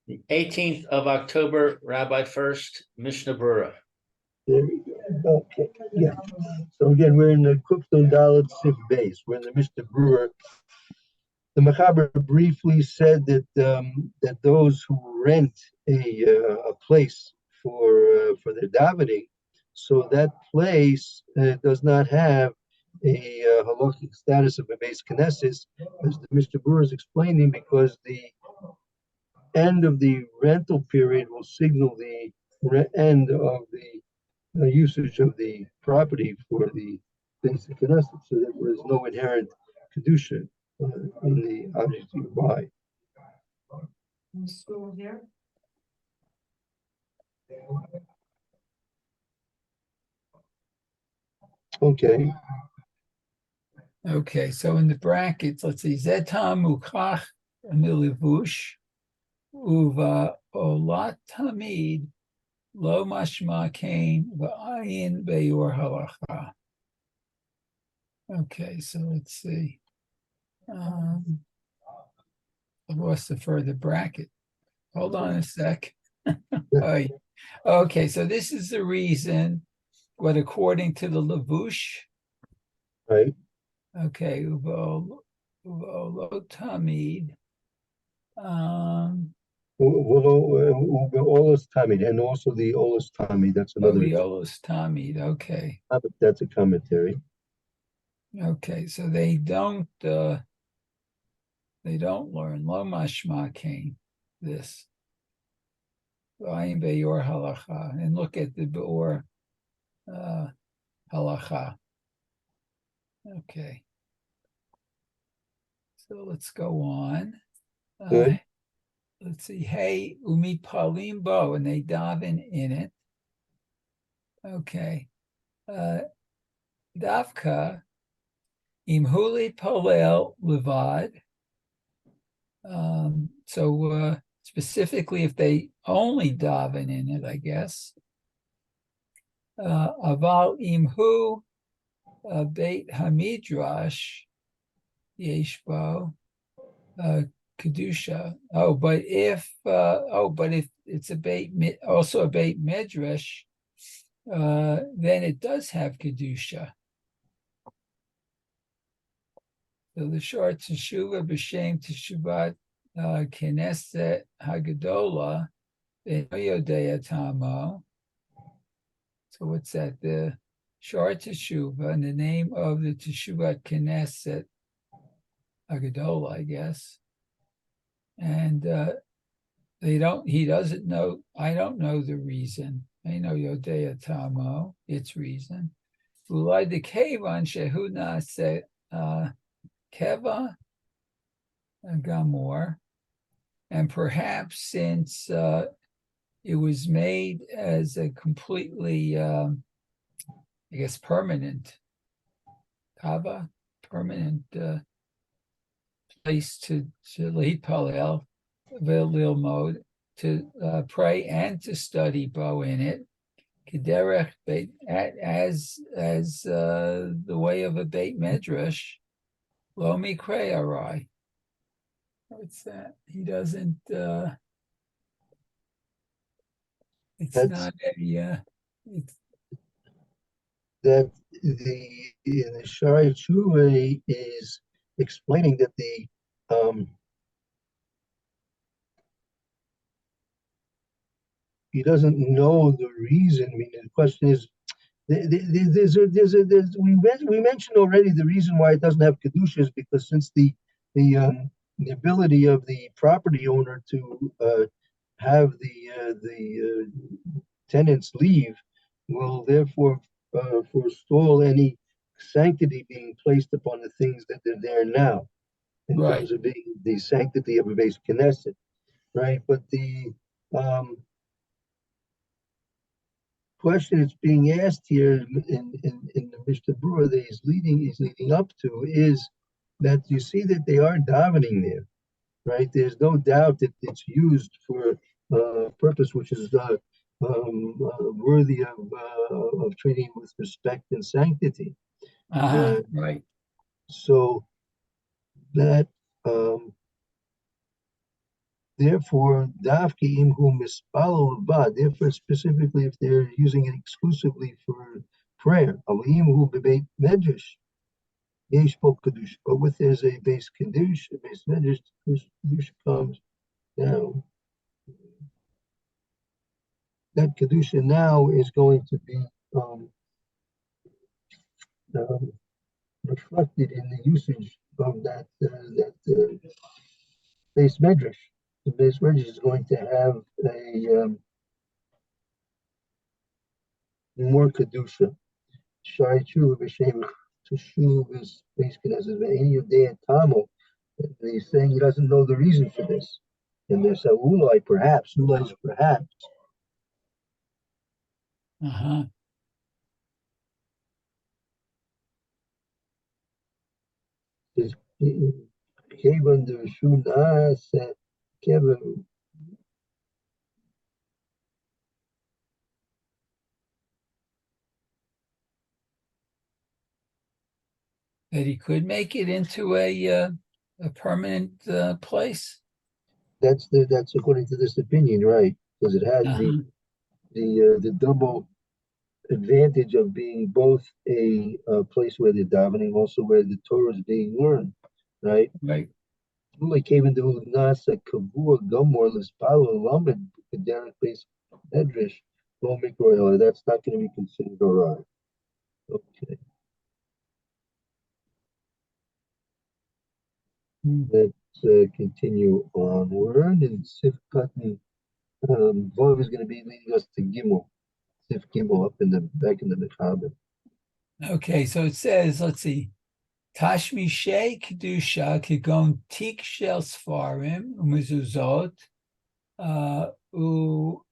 The 18th of October, Rabbi Furst, Mishna Berura. There we go. Okay, yeah. So again, we're in the Kufton Dalet Sif base. We're in the Mr. Brewer. The Mechaber briefly said that that those who rent a place for their davening, so that place does not have a halachic status of a base knesses, as the Mr. Brewer is explaining, because the end of the rental period will signal the end of the usage of the property for the basic knesset, so that there is no inherent kedusha in the object you buy. In school here. Okay. Okay, so in the brackets, let's see, Zetam Mukach Milivush Uva Olat Tamid Lo Mashma Kain Va'ayin Beyor Halacha. Okay, so let's see. I lost the further bracket. Hold on a sec. Okay, so this is the reason, what according to the Lavush, Right. okay, Uvo Tamid. Olas Tamid, and also the Olas Tamid. That's another. The Olas Tamid, okay. That's a commentary. Okay, so they don't learn Lo Mashma Kain, this. V'ayin Beyor Halacha, and look at the Beor Halacha. Okay. So let's go on. Good. Let's see. Hey, Umi Palim Bo, and they daven in it. Okay. Davka Imhuli Palel Levad. So specifically, if they only daven in it, I guess. Aval Imhu Beit Hamidrash Yeshbo Kedusha. But if it's also a Beit Midrash, then it does have Kedusha. So the short Teshuvah B'Shem Teshuvat Knesset Hagadola Yodea Tamo. So what's that? The short Teshuvah in the name of the Teshuvat Knesset Hagadola, I guess. And he doesn't know, I don't know the reason. I know Yodea Tamo, its reason. Ulai de Kevan Shehuna se Keva Gamor. And perhaps since it was made as a completely, I guess, permanent kava, permanent place to lead palel, lil mode, to pray and to study Bo in it, kederech as the way of a beit medrash, lo mikre arai. What's that? He doesn't. It's not a. It's that the Shari Tshuva is explaining that the he doesn't know the reason. I mean, the question is, we mentioned already the reason why it doesn't have kedusha is because since the ability of the property owner to have the tenants leave will therefore forestall any sanctity being placed upon the things that are there now, in terms of being the sanctity of a base Knesset, right? But the question that's being asked here in the Mr. Brewer that he's leading up to is that you see that they are davening there, right? There's no doubt that it's used for a purpose which is worthy of treating with respect and sanctity. Right. So that therefore, dafki imhu mispalo levad. Therefore, specifically, if they're using it exclusively for prayer, alimhu bebeit medrash, yesh bo kedusha. But with there's a base kedusha, a base medrash, kedusha comes now. That kedusha now is going to be um, reflected in the usage of that base medrash. The base medrash is going to have a more kedusha. Shai tshuva b'shem teshuv is basically as any day at tamo. And he's saying he doesn't know the reason for this. And there's a ulai perhaps. Ulai is perhaps. Uh-huh. Kevin the Shunas Kevin. That he could make it into a permanent place. That's according to this opinion, right? Because it has Uh-huh. the double advantage of being both a place where they're davening, also where the Torah is being learned, right? Right. Like even the Nasa Kabur Gomor Lispalo Lamed Derek base Edrish will make royal. That's not going to be considered alright. Okay. Let's continue onward. And Sif Cotton Voiv is going to be leading us to Gimel. Sif Gimel up in the back in the Mechaber. Okay, so it says, let's see, Tashmishe Kedusha Kigon Tik Shel Sfarim Umezuzot U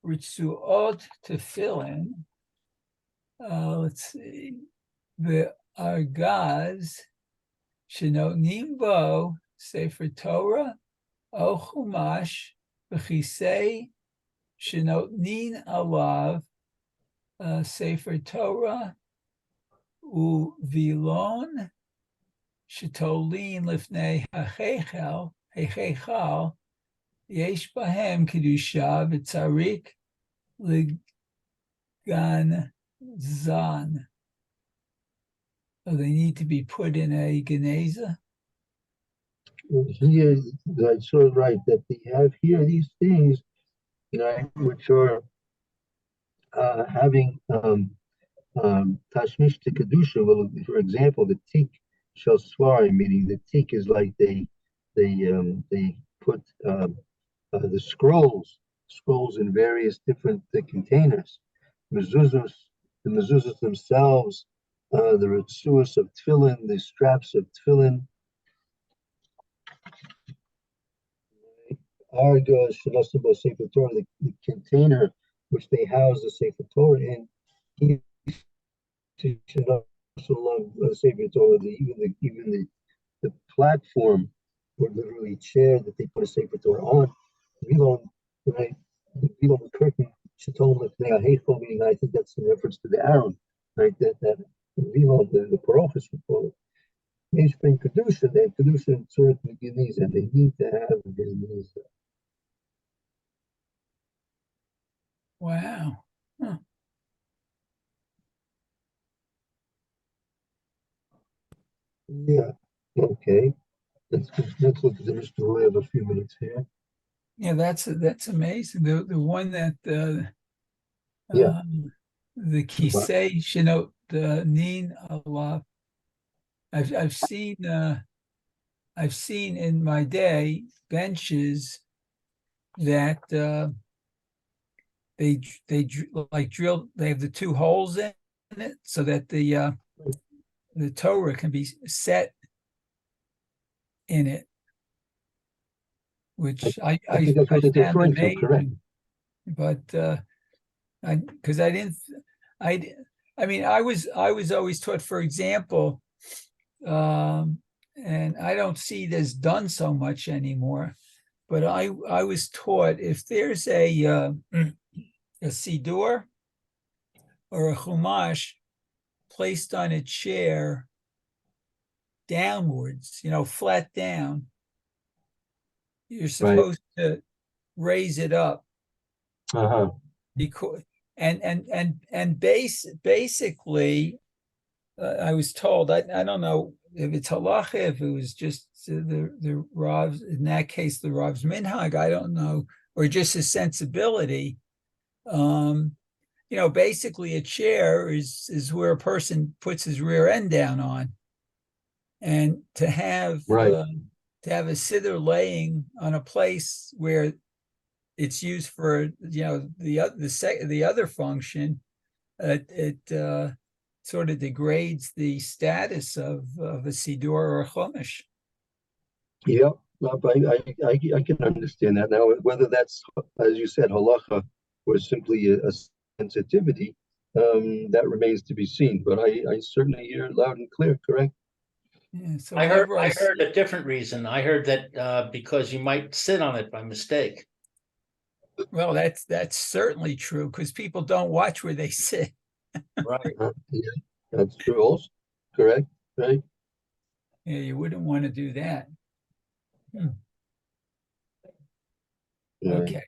Ritzuot Tefillin. Let's see, the Argaz Shenotnim Bo Sefer Torah O Chumash V'chisei Shenotnin Alav Sefer Torah Uvilon Shetolin Lifnei Hechechal Yesh Bahem Kedusha V'Tzarik Ligan Zan. So they need to be put in a geneza. Here, that's so right that they have here these things, which are having tashmish to kedusha. Well, for example, the tik shel svar, meaning the tik is like they put the scrolls in various different containers. Mezuzos, the mezuzos themselves, the ritzuos of tefillin, the straps of tefillin. Arga Shalosabo Sefer Torah, the container which they house the Sefer Torah in. Sefer Torah, even the platform or literally chair that they put a Sefer Torah on. Vilon, right? The Vilon curtain, Shatom Hateful, meaning I think that's in reference to the Aaron, right? That Vilon, the Parochus would call it. They bring Kedusha, they have Kedusha in certain beginnings, and they need to have beginnings. Wow. Huh. Yeah. Okay. Let's look at the rest. We have a few minutes here. Yeah, that's amazing. The one that Yeah. the Kisei Shinot the Nin Allah. I've seen in my day benches that they like drill. They have the two holes in it so that the Torah can be set in it, which I think that's what they're found referring to, correct. amazing. But because I didn't, I mean, I was always taught, for example, and I don't see this done so much anymore, but I was taught if there's a siddur or a chumash placed on a chair downwards, flat down, you're supposed to raise it up Uh-huh. because basically, I was told, I don't know if it's halacha, if it was just the Rav's, in that case, the Rav's minhag, I don't know, or just a sensibility. Basically a chair is where a person puts his rear end down on. And to have Right. A sitter laying on a place where it's used for the other function, it sort of degrades the status of a siddur or a chumash. Yeah, I can understand that. Now, whether that's, as you said, halacha or simply a sensitivity, that remains to be seen. But I certainly hear it loud and clear, correct? Yeah, so I heard, whenever I heard a different reason. I heard that because you might sit on it by mistake. well, that's certainly true because people don't watch where they sit. Right. Yeah, that's true also, correct, right? Yeah, you wouldn't want to do that. Right. Okay.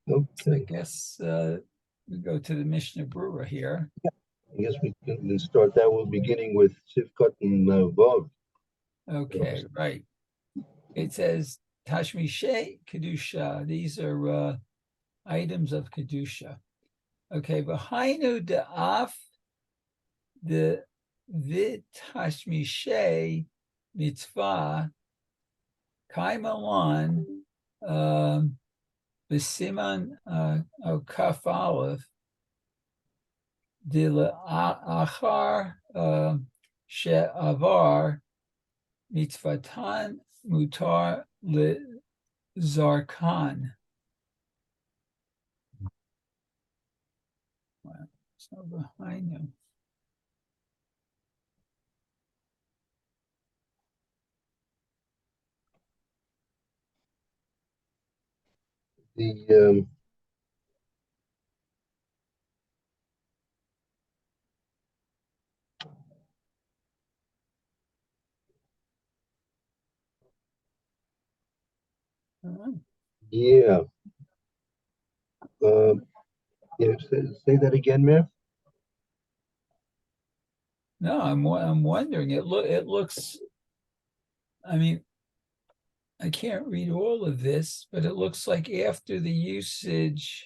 So I Okay, guess we go to the Mishnah Berura here. I guess we can start that. We're beginning with Sivkot and Vav. Okay, right. It says Tashmishe Kedusha. These are items of Kedusha. Okay, V'hainu da'af the Tashmishe mitzvah kaimalan b'siman kaf aleph achar she'avar mitzvatan mutar lezarkan. Wow. So behind them. The yeah, uh, yeah. Say that again, Mayor. No, I'm wondering. It looks. I mean, I can't read all of this, but it looks like after the usage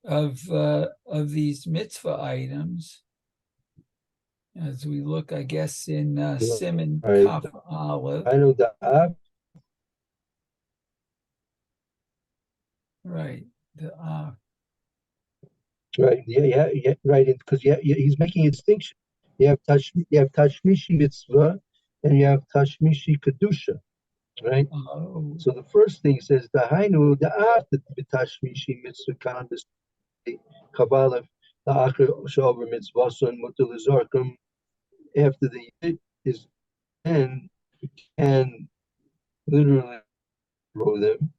of these mitzvah items, as we look, I guess in Simon Right. Kaf Aleph, I know the right? The right. Yeah, right. Because he's making a distinction. You have tashmishi mitzvah, and you have tashmishi kedusha, right? oh, So the first thing says the hainu the after tashmishi mitzvah kan kabbalah the acher shover mitzvah son mutal after the yid is then you can literally throw them.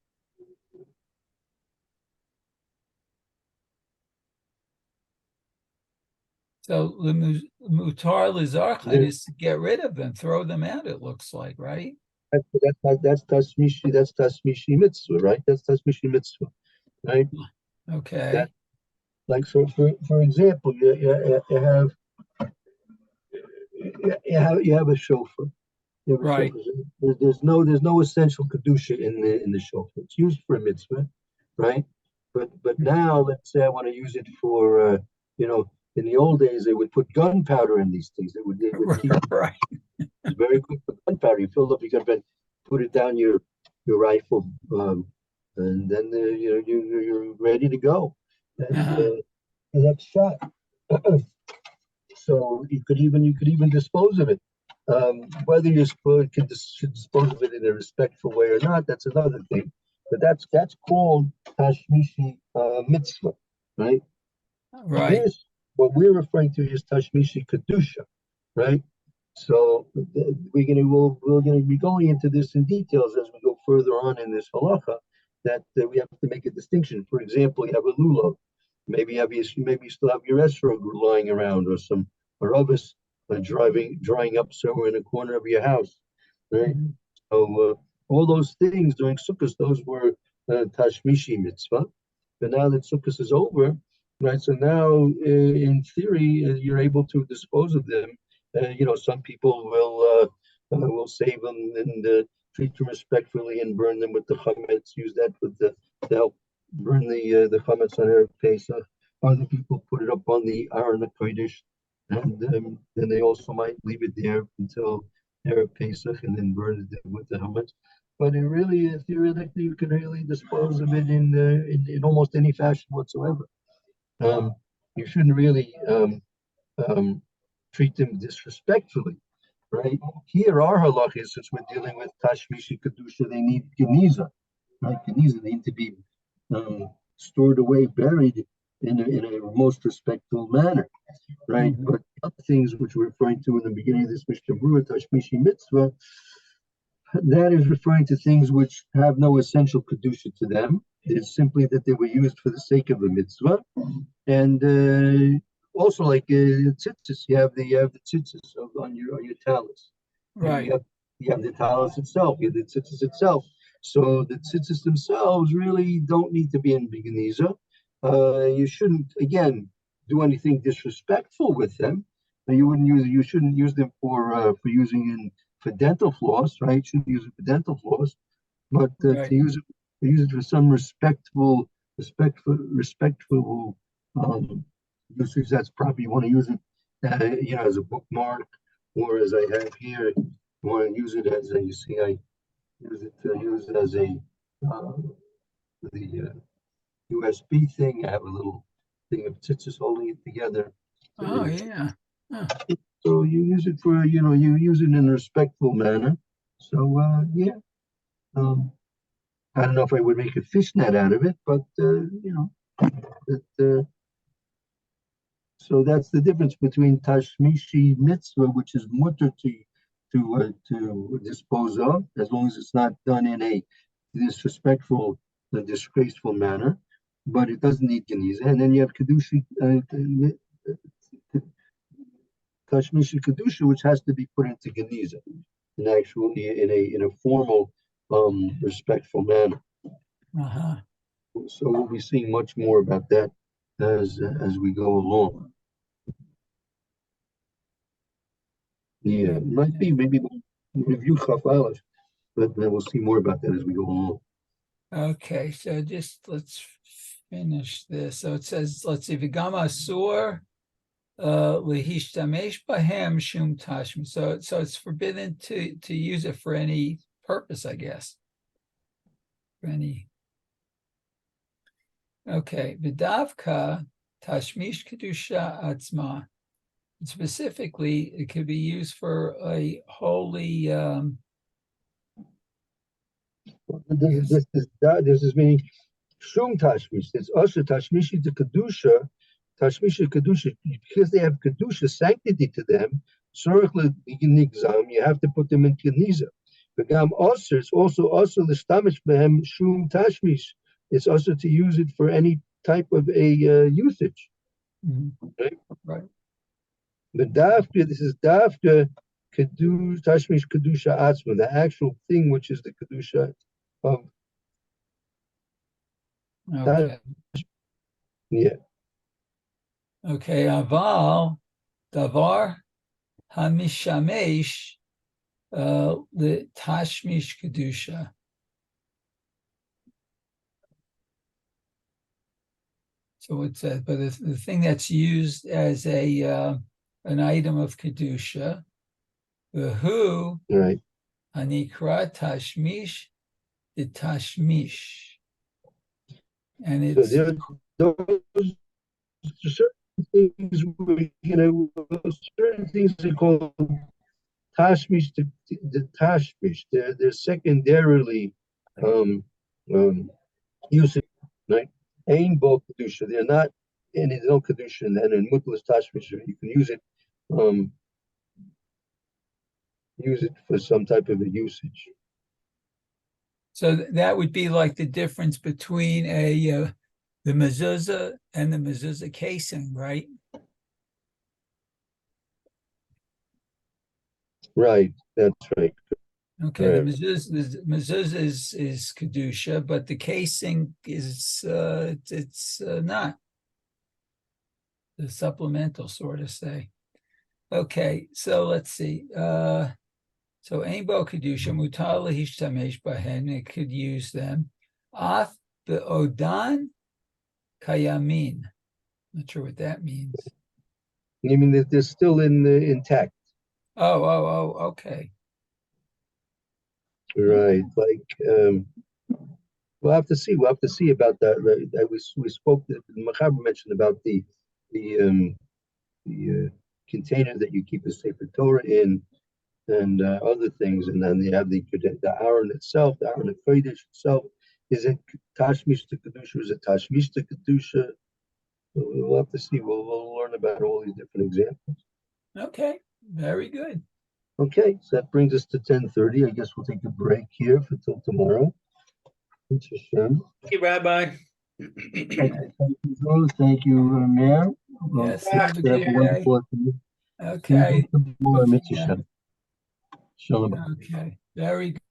so the mutar lizarchan There- is to get rid of them, throw them out. It looks like, right? That's tashmishi mitzvah, right? That's tashmishi mitzvah, right? Okay, That like so for example, you have you have a chauffeur. You have a right. chauffeur. There's no essential kedusha in the chauffeur. It's used for a mitzvah, right? But now let's say I want to use it for in the old days they would put gunpowder in these things. They would keep Right. it's very good for gunpowder. You fill up, you can put it down your rifle, and then you're ready to go, and Uh-huh. that's shot. So you could even dispose of it. Whether you should dispose of it in a respectful way or not, that's another thing. But that's called tashmishi mitzvah, right? Right. This what we're referring to is tashmishi kedusha, right? So we're gonna be going into this in details as we go further on in this halacha. That we have to make a distinction. For example, you have a lulav. Maybe you still have your esrog lying around, or some drying up somewhere in a corner of your house, right? Mhm. So all those things during Sukkot, those were Tashmishi mitzvah. But now that Sukkot is over, right? So now, in theory, you're able to dispose of them. Some people will save them and treat them respectfully and burn them with the chametz. Use that to help burn the chametz on Erev Pesach. Other people put it up on the Aron HaKodesh, and then they also might leave it there until Erev Pesach and then burn it with the chametz. But it really, theoretically, you can really dispose of it in almost any fashion whatsoever. You shouldn't really treat them disrespectfully, right? Here, our halachas, since we're dealing with Tashmishi Kedusha, they need Geniza, right? Geniza, they need to be stored away, buried in a most respectful manner, right? Mhm. But other things which we're referring to in the beginning of this Mishnah Berura, Tashmishi Mitzvah, that is referring to things which have no essential kedusha to them. It's simply that they were used for the sake of a mitzvah, and also like tzitzis, you have the tzitzis on your talus. Right. You have the talus itself, you have the tzitzis itself. So the tzitzis themselves really don't need to be in Beganiza. You shouldn't again do anything disrespectful with them. You shouldn't use them for using in for dental floss, right? You shouldn't use it for dental floss, but Right. to use it for some respectful usage. That's probably you want to use it, as a bookmark, or as I have here, you want to use it as a. You see, I use it as a the USB thing. I have a little thing of tzitzis holding it together. Oh, yeah. Huh. So you use it for, you use it in a respectful manner. So, yeah. I don't know if I would make a fishnet out of it, but, so that's the difference between Tashmishi mitzvah, which is mutter to dispose of, as long as it's not done in a disrespectful, disgraceful manner, but it doesn't need Geniza. And then you have Kedushi, Tashmishi Kedusha, which has to be put into Geniza, and actually in a formal, respectful manner. Uh-huh. So we'll be seeing much more about that as we go along. Yeah, it might be maybe we'll review Chafalash, but then we'll see more about that as we go along. Okay, so just let's finish this. So it says, let's see, Vigama Asur Lehishtamesh Bahem Shum Tashmi. So it's forbidden to use it for any purpose, I guess. For any. Okay, Vidavka Tashmish Kedusha Atzma. Specifically, it could be used for a holy. This is meaning Shum Tashmish. It's also Tashmishi to Kedusha, Tashmishi Kedusha, because they have Kedusha sanctity to them. You have to put them in Keniza. Begam also, it's also the stomach behem Shum Tashmish. It's also to use it for any type of a usage. Right? Right. But Dafka, this is Dafka Kedush Tashmish Kedusha Atzma, the actual thing which is the Kedusha of. Okay. Yeah. Okay. Aval Davar Hamishamesh the Tashmish Kedusha. So it says, but the thing that's used as a an item of Kedusha, the who, Right. Anikra Tashmish, the Tashmish. And So it's there those certain things, certain things are called Tashmish, the Tashmish. They're secondarily usage, right? Ain bo kedusha. They're not, and there's no kedusha, and in mutless Tashmish, you can use it for some type of a usage. so that would be like the difference between the mezuzah and the mezuzah casing, right? Right, that's right. Okay, the Right. mezuzah is kedusha, but the casing is it's not. The supplemental sort of say. Okay, so let's see. So Ainbo kedusha mutar lahishtamesh bahen. It could use them. Af be'odan kayamin. Not sure what that means. I mean, that they're still intact, Okay. right? Like, we'll have to see. We'll have to see about that. We spoke. The Machaber mentioned about the container that you keep a Sefer Torah in, and other things, and then you have the Aaron itself, the Aaron Kodesh itself. Is it Tashmish to Kedusha? Is it Tashmish to Kedusha? We'll have to see. We'll learn about all these different examples. Okay, very good. Okay, so that brings us to 10:30. I guess we'll take a break here for till tomorrow. It's a shame. Thank you, Rabbi. Okay, thank you, Rose. Thank you, Mayor. Yes, have a good day. Wonderful afternoon. See you Okay. tomorrow, Mr. Yeah. Shem. Shalom. Okay, very good.